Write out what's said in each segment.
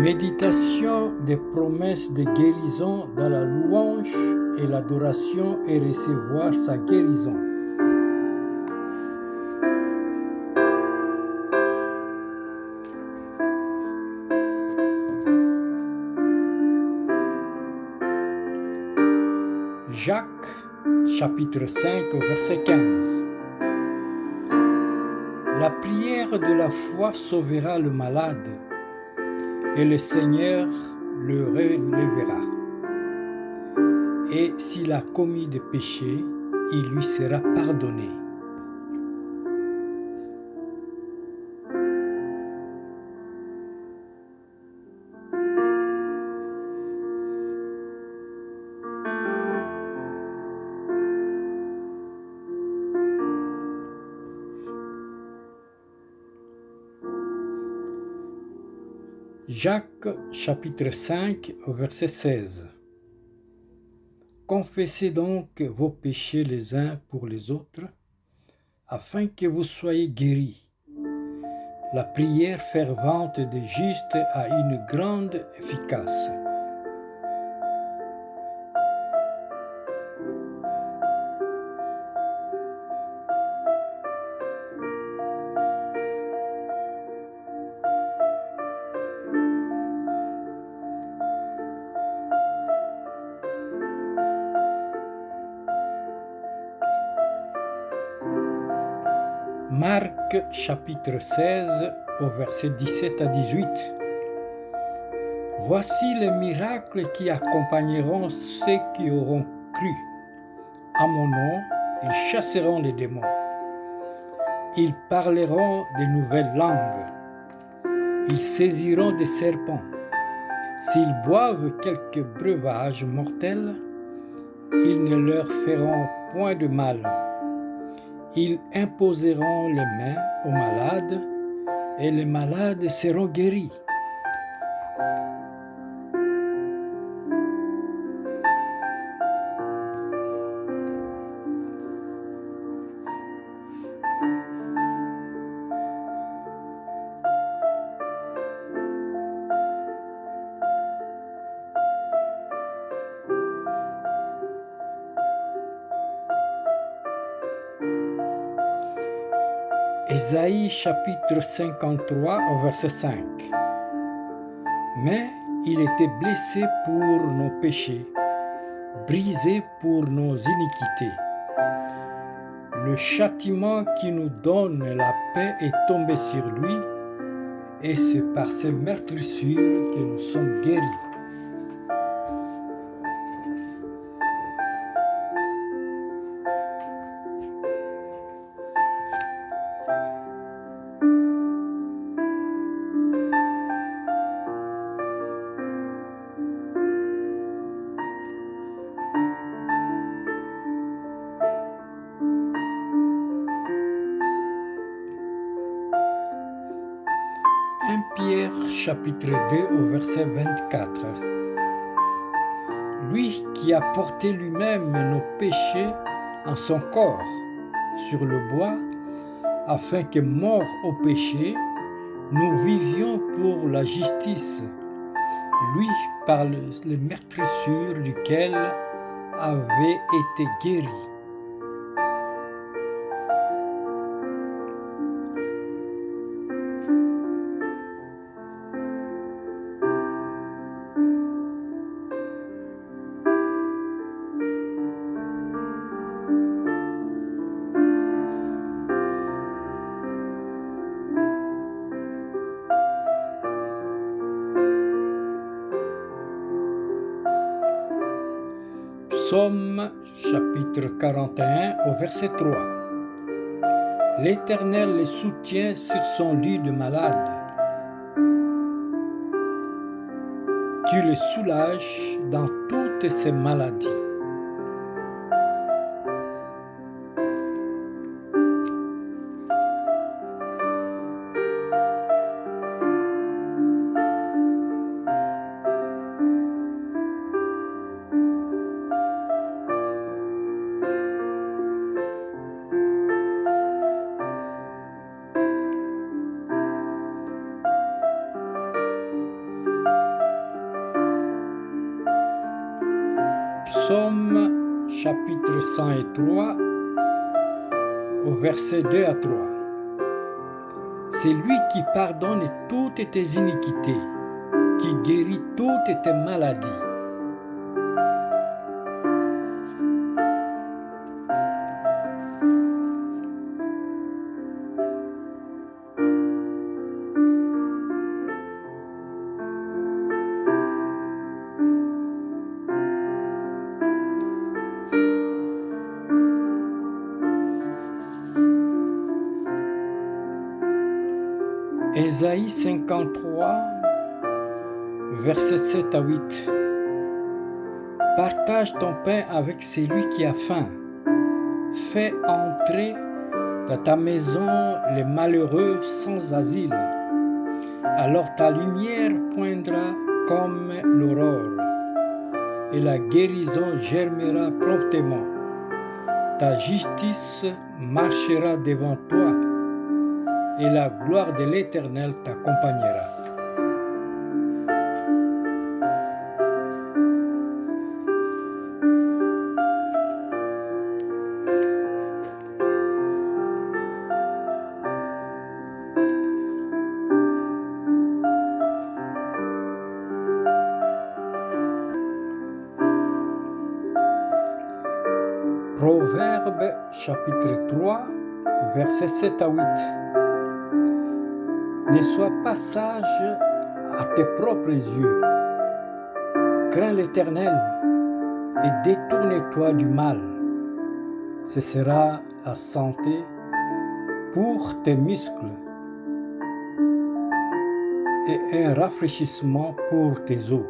Méditation des promesses de guérison dans la louange et l'adoration et recevoir sa guérison. Jacques, chapitre 5, verset 15. La prière de la foi sauvera le malade, et le Seigneur le relèvera. Et s'il a commis des péchés, il lui sera pardonné. Jacques chapitre 5 verset 16. Confessez donc vos péchés les uns pour les autres, afin que vous soyez guéris. La prière fervente des justes a une grande efficace. Marc chapitre 16 au verset 17 à 18. Voici les miracles qui accompagneront ceux qui auront cru. À mon nom, ils chasseront les démons. Ils parleront de nouvelles langues. Ils saisiront des serpents. S'ils boivent quelque breuvage mortel, ils ne leur feront point de mal. Ils imposeront les mains aux malades, et les malades seront guéris. Ésaïe chapitre 53 au verset 5. Mais il était blessé pour nos péchés, brisé pour nos iniquités. Le châtiment qui nous donne la paix est tombé sur lui, et c'est par ses meurtrissures que nous sommes guéris. Pierre chapitre 2 au verset 24. Lui qui a porté lui-même nos péchés en son corps sur le bois, afin que morts au péché, nous vivions pour la justice. Lui par les meurtrissures duquel avait été guéri. Psaume chapitre 41 au verset 3. L'Éternel les soutient sur son lit de malade. Tu les soulages dans toutes ses maladies. Psaume chapitre 103 au verset 2 à 3. C'est lui qui pardonne toutes tes iniquités, qui guérit toutes tes maladies. Ésaïe 53, versets 7 à 8. Partage ton pain avec celui qui a faim. Fais entrer dans ta maison les malheureux sans asile. Alors ta lumière poindra comme l'aurore, et la guérison germera promptement. Ta justice marchera devant toi, et la gloire de l'Éternel t'accompagnera. Proverbe chapitre 3, versets 7 à 8. Ne sois pas sage à tes propres yeux. Crains l'Éternel et détourne-toi du mal. Ce sera la santé pour tes muscles et un rafraîchissement pour tes os.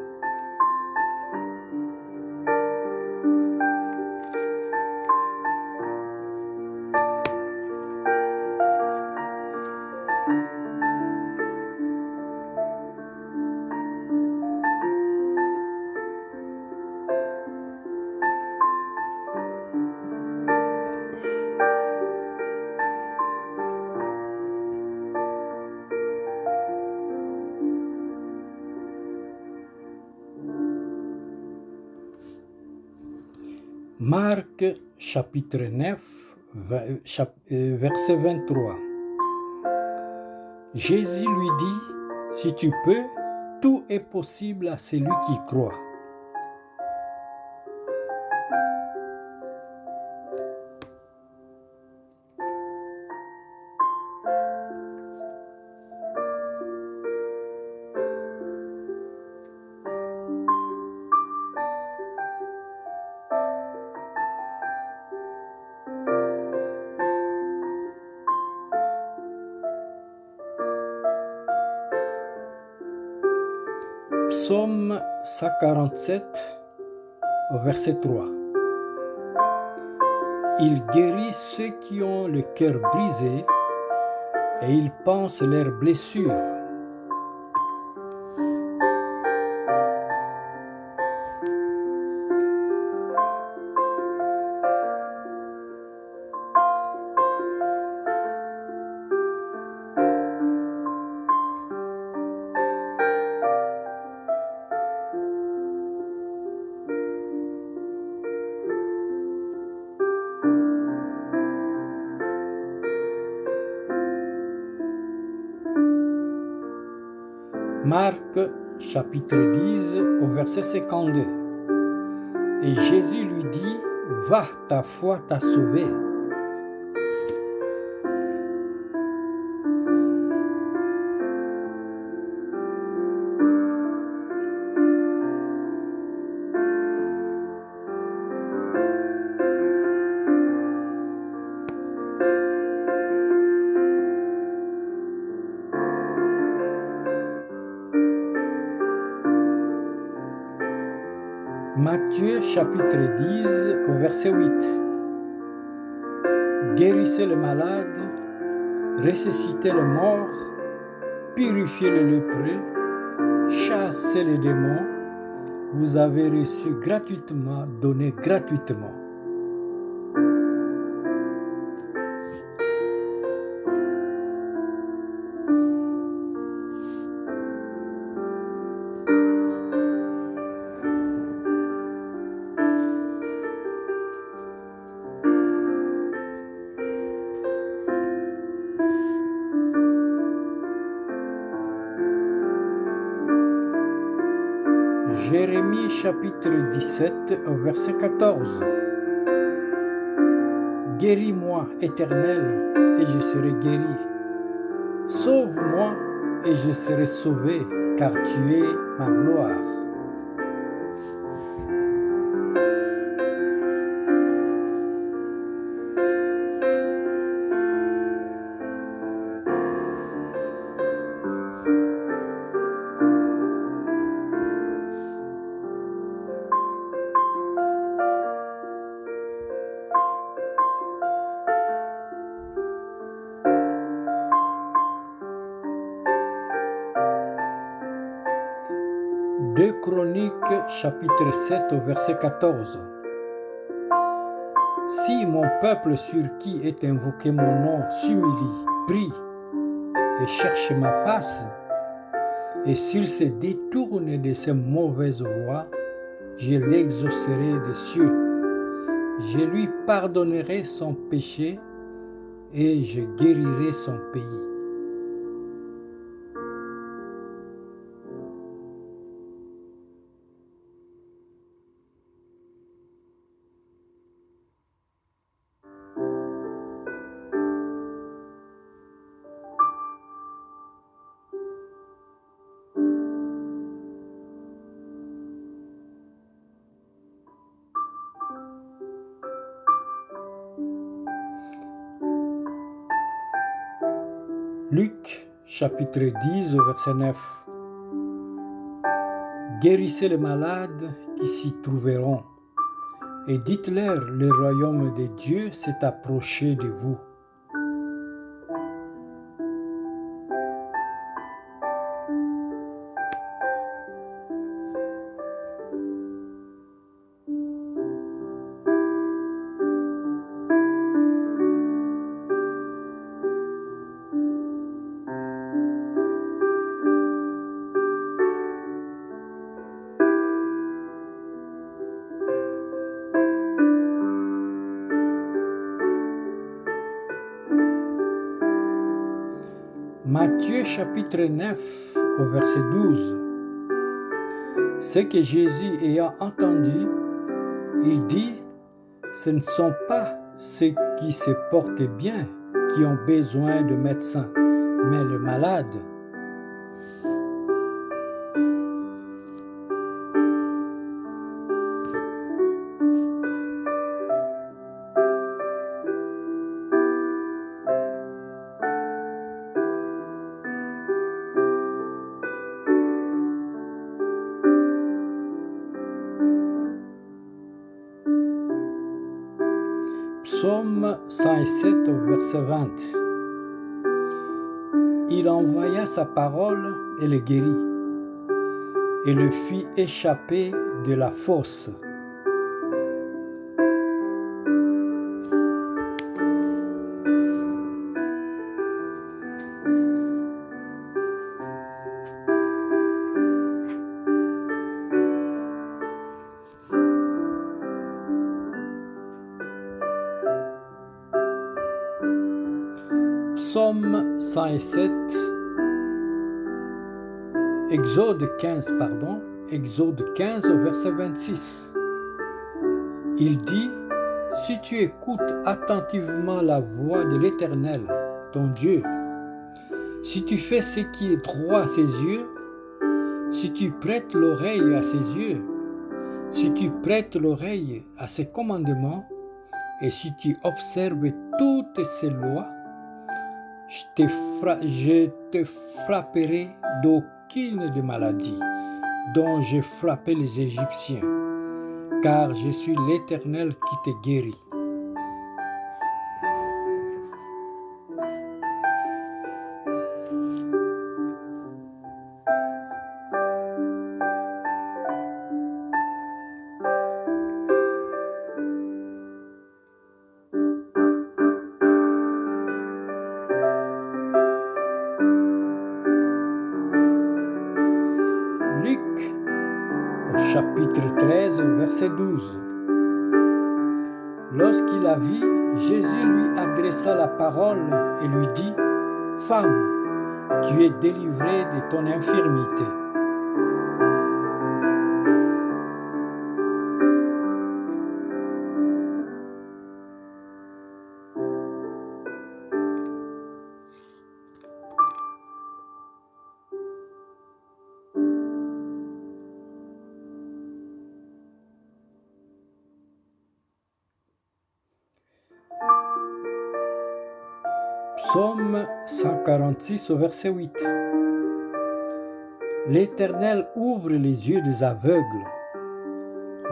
Marc chapitre 9, verset 23. Jésus lui dit, si tu peux, tout est possible à celui qui croit. Psaume 147, au verset 3. Il guérit ceux qui ont le cœur brisé et il panse leurs blessures. Marc chapitre 10 au verset 52. Et Jésus lui dit, va, ta foi t'a sauvé. Matthieu chapitre 10 au verset 8. Guérissez les malades, ressuscitez les morts, purifiez les lépreux, chassez les démons, vous avez reçu gratuitement, donné gratuitement. Jérémie chapitre 17, verset 14. Guéris-moi, Éternel, et je serai guéri. Sauve-moi, et je serai sauvé, car tu es ma gloire. Deux Chroniques, chapitre 7, verset 14. Si mon peuple sur qui est invoqué mon nom s'humilie, prie et cherche ma face, et s'il se détourne de ses mauvaises voies, je l'exaucerai des cieux. Je lui pardonnerai son péché et je guérirai son pays. Luc, chapitre 10, verset 9. Guérissez les malades qui s'y trouveront, et dites-leur, le royaume de Dieu s'est approché de vous. Matthieu chapitre 9 au verset 12. Ce que Jésus ayant entendu, il dit, ce ne sont pas ceux qui se portent bien qui ont besoin de médecins, mais les malades. Psaume 107, verset 20. Il envoya sa parole et le guérit, et le fit échapper de la fosse. Psaume 107, Exode 15, verset 26. Il dit, si tu écoutes attentivement la voix de l'Éternel, ton Dieu, si tu fais ce qui est droit à ses yeux, si tu prêtes l'oreille à ses yeux, si tu prêtes l'oreille à ses commandements, et si tu observes toutes ses lois, je te frapperai d'aucune des maladies dont j'ai frappé les Égyptiens, car je suis l'Éternel qui te guérit. Luc, chapitre 13, verset 12. Lorsqu'il la vit, Jésus lui adressa la parole et lui dit, « Femme, tu es délivrée de ton infirmité. » Psaume 146 au verset 8. L'Éternel ouvre les yeux des aveugles.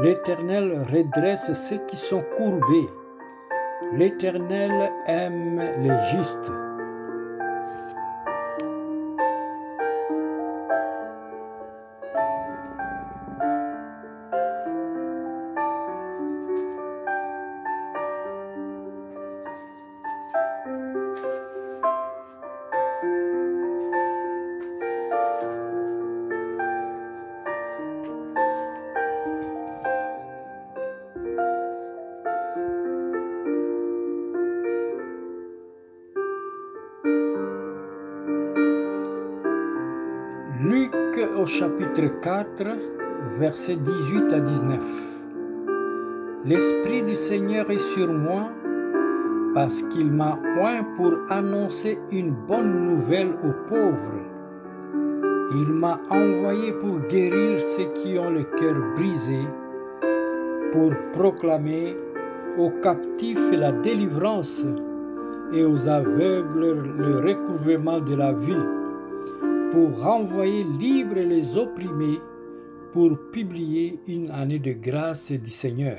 L'Éternel redresse ceux qui sont courbés. L'Éternel aime les justes. Luc au chapitre 4, versets 18 à 19. L'Esprit du Seigneur est sur moi parce qu'il m'a oint pour annoncer une bonne nouvelle aux pauvres. Il m'a envoyé pour guérir ceux qui ont le cœur brisé, pour proclamer aux captifs la délivrance et aux aveugles le recouvrement de la vue, pour renvoyer libres les opprimés, pour publier une année de grâce du Seigneur.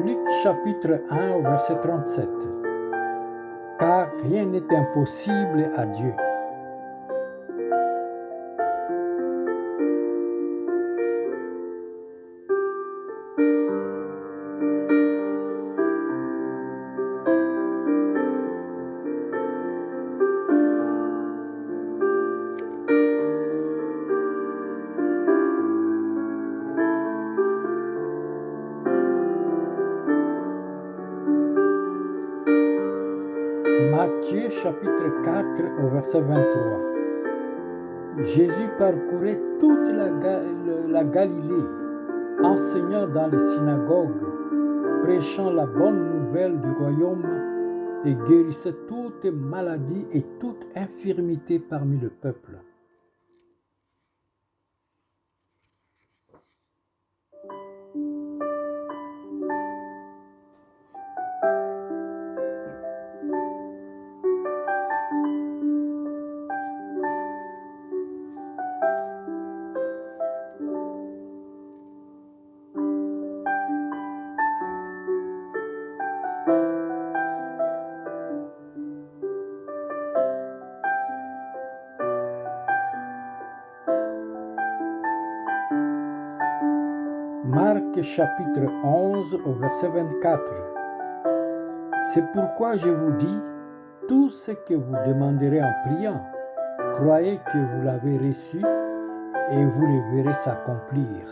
Luc chapitre 1 au verset 37. Car rien n'est impossible à Dieu. Matthieu chapitre 4 au verset 23. Jésus parcourait toute la Galilée, enseignant dans les synagogues, prêchant la bonne nouvelle du royaume et guérissait toute maladie et toute infirmité parmi le peuple. Marc chapitre 11 au verset 24. C'est pourquoi je vous dis, tout ce que vous demanderez en priant, croyez que vous l'avez reçu et vous le verrez s'accomplir.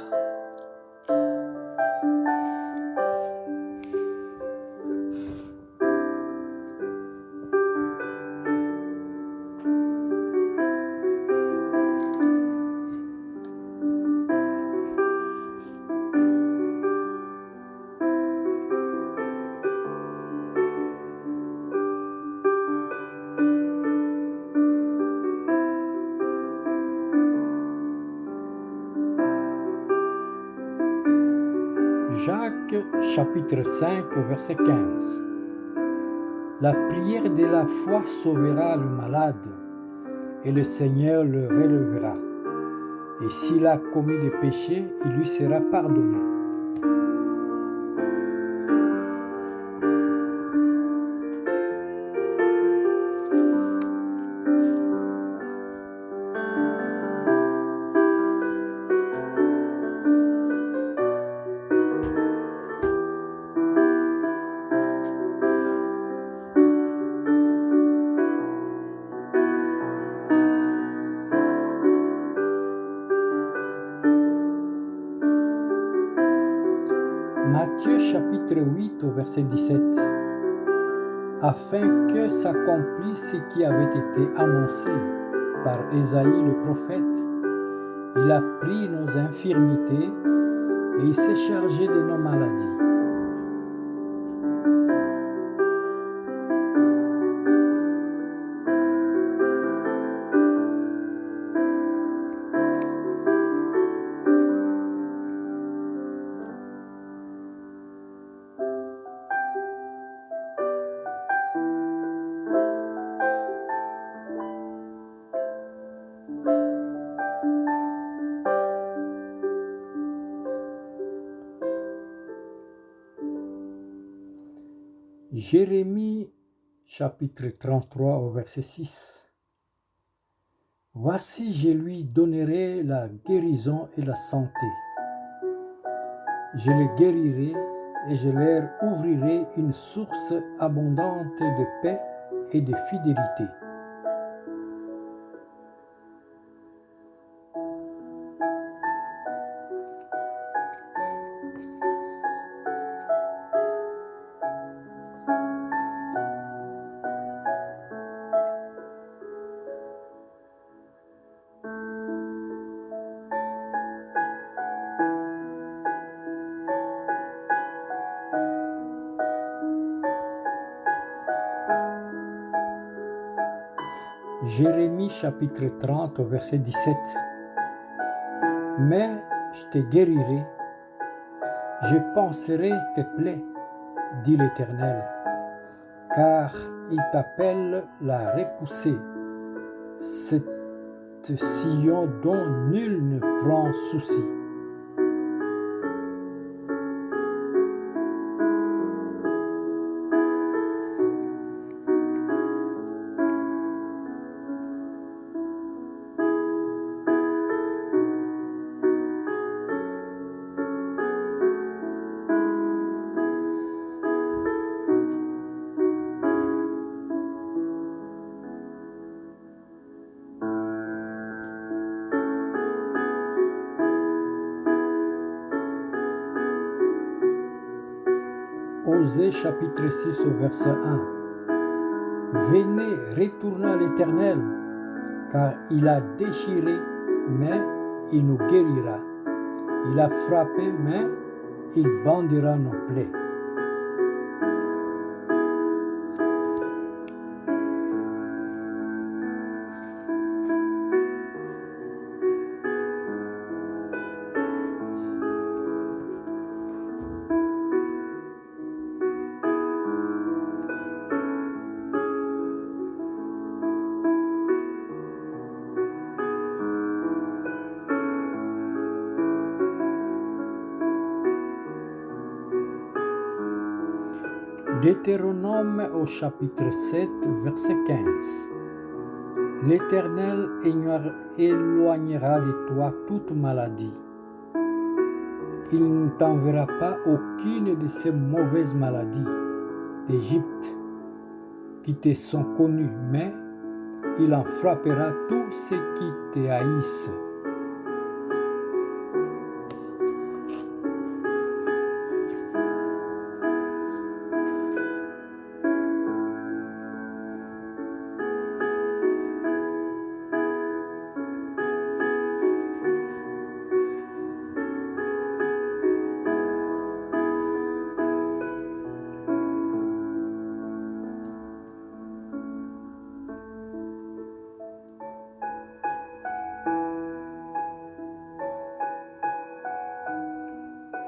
Jacques chapitre 5 au verset 15. La prière de la foi sauvera le malade et le Seigneur le relèvera. Et s'il a commis des péchés, il lui sera pardonné. Matthieu chapitre 8 au verset 17. Afin que s'accomplisse ce qui avait été annoncé par Ésaïe le prophète, il a pris nos infirmités et il s'est chargé de nos maladies. Jérémie chapitre 33 au verset 6. Voici, je lui donnerai la guérison et la santé. Je les guérirai et je leur ouvrirai une source abondante de paix et de fidélité. Jérémie chapitre 30 au verset 17. Mais je te guérirai, je panserai tes plaies, dit l'Éternel, car il t'appelle la repoussée, cette sillon dont nul ne prend souci. Osée chapitre 6 au verset 1. Venez, retournons à l'Éternel, car il a déchiré, mais il nous guérira. Il a frappé, mais il bandera nos plaies. Deutéronome au chapitre 7, verset 15. L'Éternel éloignera de toi toute maladie. Il ne t'enverra pas aucune de ces mauvaises maladies d'Égypte qui te sont connues, mais il en frappera tous ceux qui te haïssent.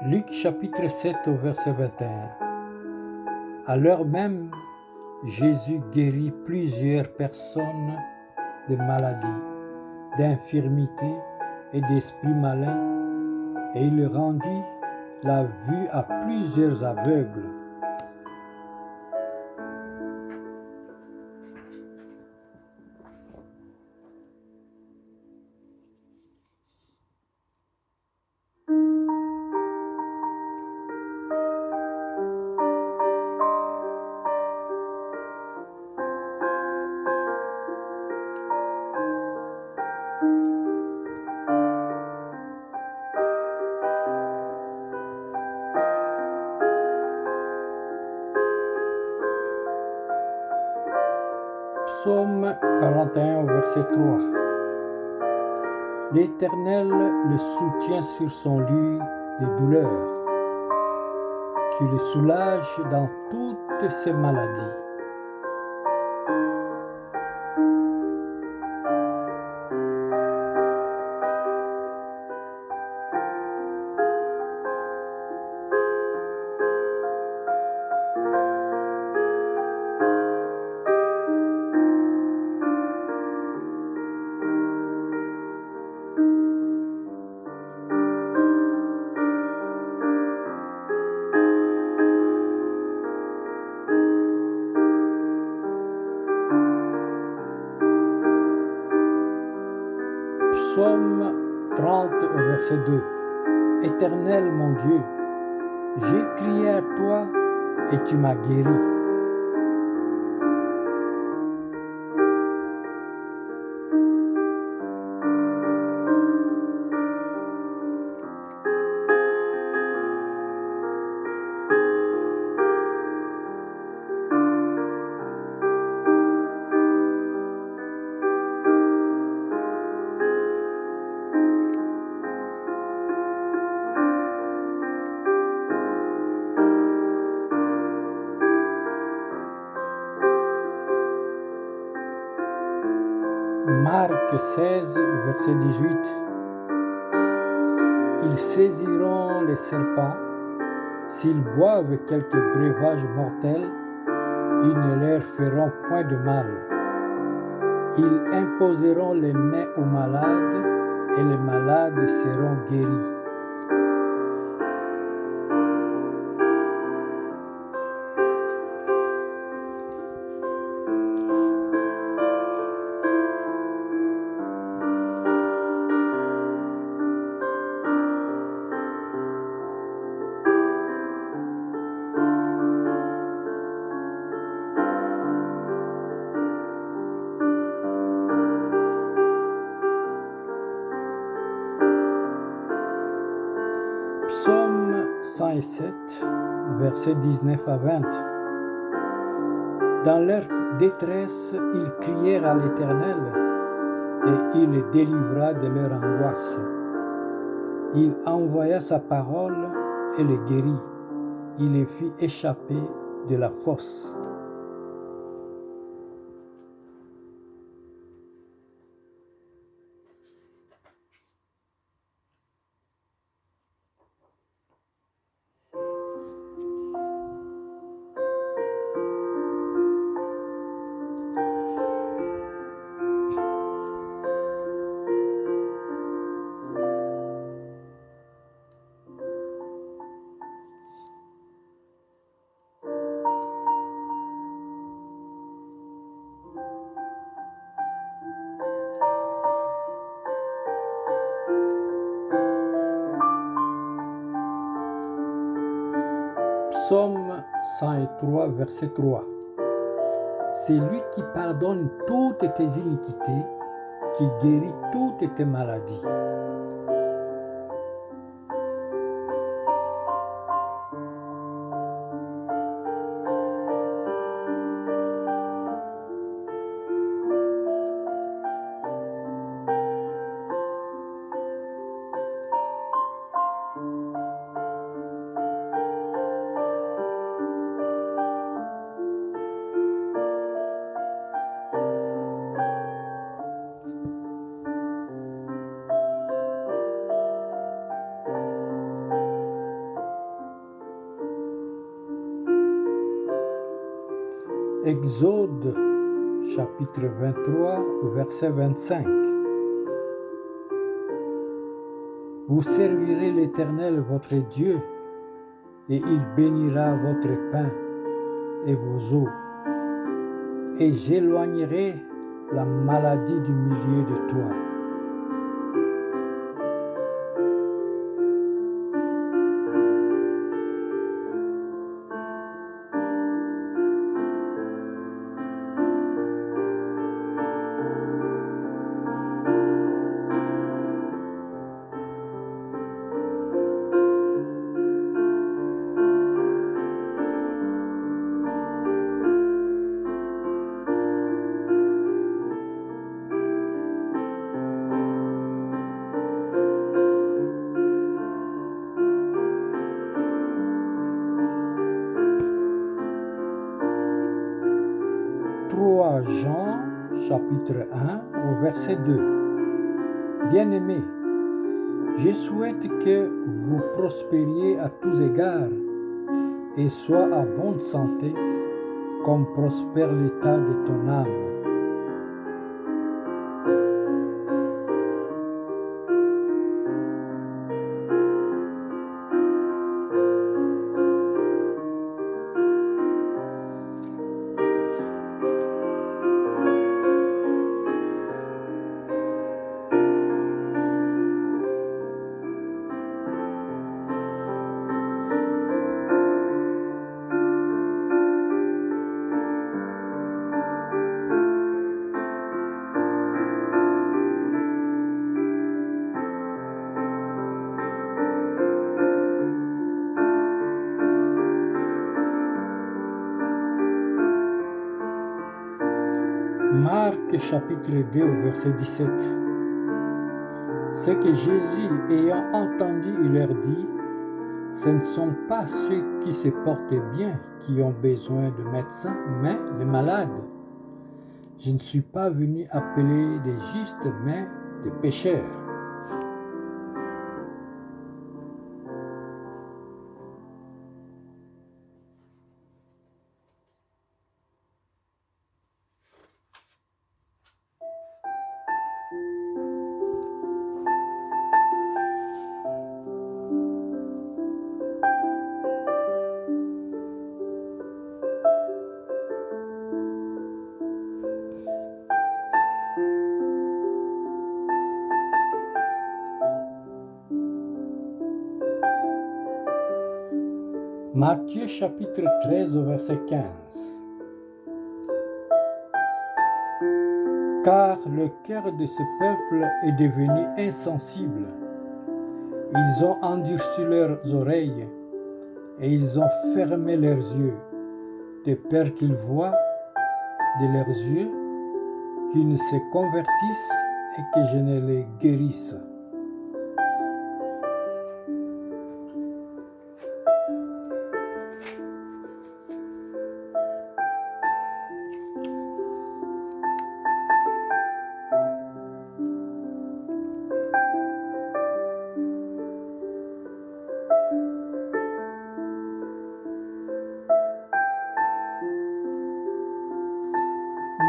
Luc chapitre 7 au verset 21. À l'heure même, Jésus guérit plusieurs personnes de maladies, d'infirmités et d'esprits malins, et il rendit la vue à plusieurs aveugles. Psaume 41, verset 3. L'Éternel le soutient sur son lit de douleur. Tu le soulages dans toutes ses maladies. Psaume 30 au verset 2. Éternel mon Dieu, j'ai crié à toi et tu m'as guéri. Marc 16, verset 18. Ils saisiront les serpents, s'ils boivent quelques breuvages mortels, ils ne leur feront point de mal. Ils imposeront les mains aux malades, et les malades seront guéris. Psaume 107, versets 19 à 20. Dans leur détresse, ils crièrent à l'Éternel, et il les délivra de leur angoisse. Il envoya sa parole et les guérit. Il les fit échapper de la fosse. Psaume 103, verset 3. C'est lui qui pardonne toutes tes iniquités, qui guérit toutes tes maladies. Exode, chapitre 23, verset 25. Vous servirez l'Éternel votre Dieu, et il bénira votre pain et vos eaux, et j'éloignerai la maladie du milieu de toi. à Jean chapitre 1 au verset 2. Bien-aimés, je souhaite que vous prospériez à tous égards et soyez à bonne santé, comme prospère l'état de ton âme. Marc chapitre 2 au verset 17. C'est que Jésus, ayant entendu, il leur dit, ce ne sont pas ceux qui se portent bien qui ont besoin de médecins, mais les malades. Je ne suis pas venu appeler des justes, mais des pécheurs. Matthieu chapitre 13 au verset 15. Car le cœur de ce peuple est devenu insensible. Ils ont endurci leurs oreilles et ils ont fermé leurs yeux, de peur qu'ils voient de leurs yeux, qu'ils ne se convertissent et que je ne les guérisse.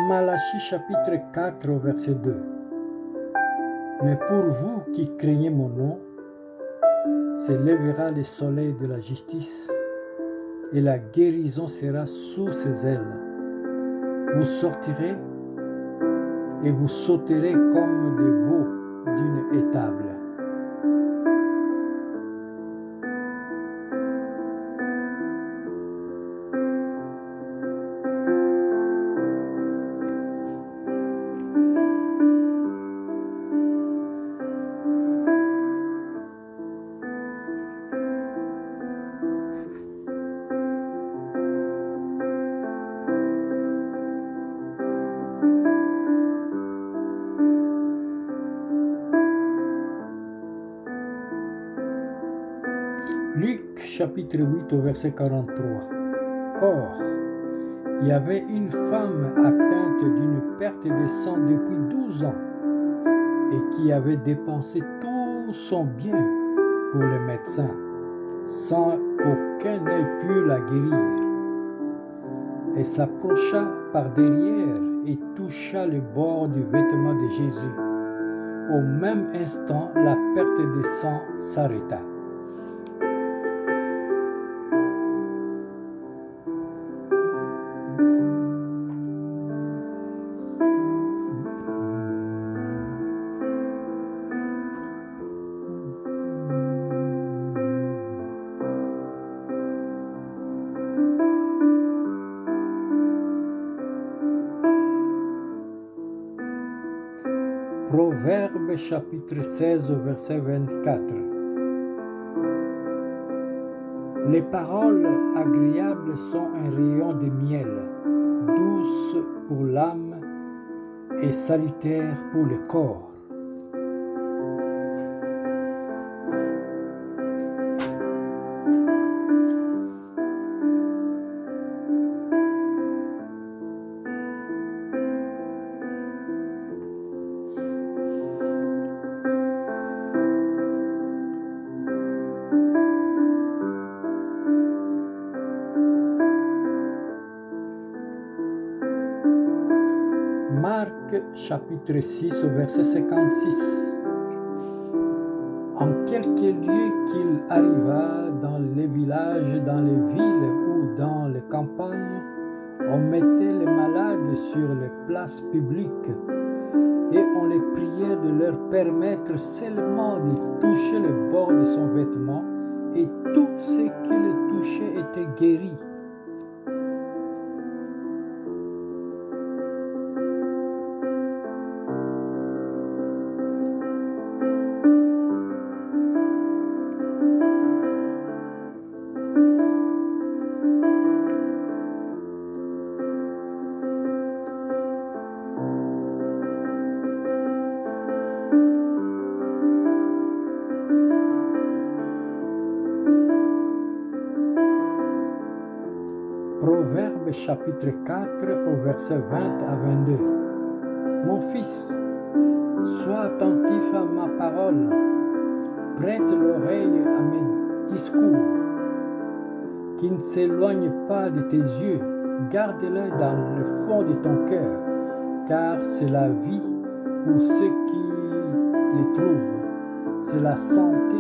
Malachie chapitre 4 au verset 2. Mais pour vous qui craignez mon nom, se lèvera le soleil de la justice et la guérison sera sous ses ailes. Vous sortirez et vous sauterez comme des veaux d'une étable. Luc chapitre 8 au verset 43. Or, il y avait une femme atteinte d'une perte de sang depuis 12 ans et qui avait dépensé tout son bien pour les médecins, sans qu'aucun n'ait pu la guérir. Elle s'approcha par derrière et toucha le bord du vêtement de Jésus. Au même instant, la perte de sang s'arrêta. Proverbe chapitre 16 au verset 24. Les paroles agréables sont un rayon de miel, douces pour l'âme et salutaires pour le corps. chapitre 6 au verset 56. En quelque lieu qu'il arriva, dans les villages, dans les villes ou dans les campagnes, on mettait les malades sur les places publiques et on les priait de leur permettre seulement de toucher le bord de son vêtement, et tout ce qui le touchait était guéri. Proverbe chapitre 4 au verset 20 à 22. Mon fils, sois attentif à ma parole, prête l'oreille à mes discours, qui ne s'éloignent pas de tes yeux, garde-les dans le fond de ton cœur, car c'est la vie pour ceux qui les trouvent, c'est la santé